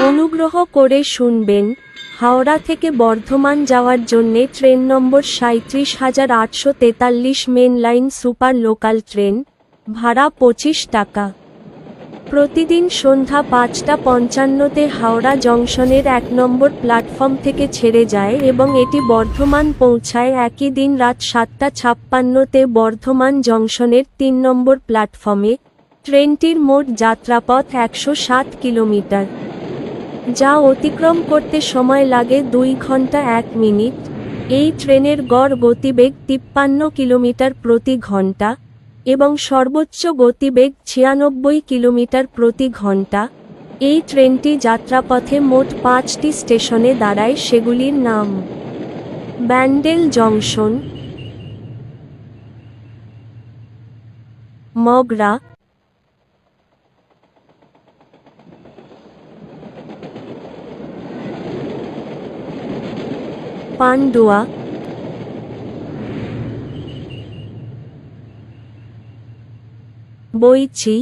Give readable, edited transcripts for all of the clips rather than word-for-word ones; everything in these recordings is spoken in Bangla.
অনুগ্রহ করে শুনবেন, হাওড়া থেকে বর্ধমান যাওয়ার জন্যে train number ৩৭৮৪৩ main line super local train, ভাড়া ২৫ টাকা। প্রতিদিন সন্ধ্যা ৫টা ৫৫-তে হাওড়া জংশনের ১ নম্বর প্ল্যাটফর্ম থেকে ছেড়ে যায় এবং এটি বর্ধমান পৌঁছায় একই দিন রাত ৭টা ৫৬-তে বর্ধমান জংশনের ৩ নম্বর প্ল্যাটফর্মে। ট্রেনটির মোট যাত্রাপথ ১০৭ কিলোমিটার, যা অতিক্রম করতে সময় লাগে ২ ঘন্টা ১ মিনিট। এই ট্রেনের গড় গতিবেগ ৫৩ কিলোমিটার প্রতি ঘন্টা এবং সর্বোচ্চ গতিবেগ ৯৬ কিলোমিটার প্রতি ঘন্টা। এই ট্রেনটি যাত্রাপথে মোট ৫টি স্টেশনে দাঁড়ায়, সেগুলির নাম: ব্যান্ডেল জংশন, মগরা, পান্ডুয়া, বইচি,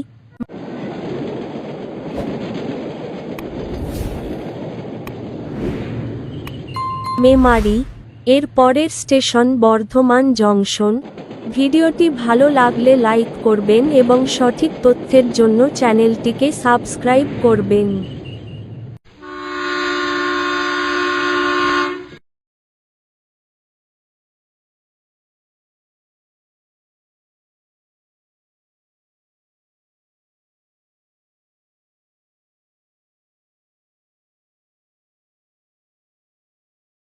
মেমারি। এর পরের স্টেশন বর্ধমান জংশন। ভিডিওটি ভালো লাগলে লাইক করবেন এবং সঠিক তথ্যের জন্য চ্যানেলটিকে সাবস্ক্রাইব করবেন।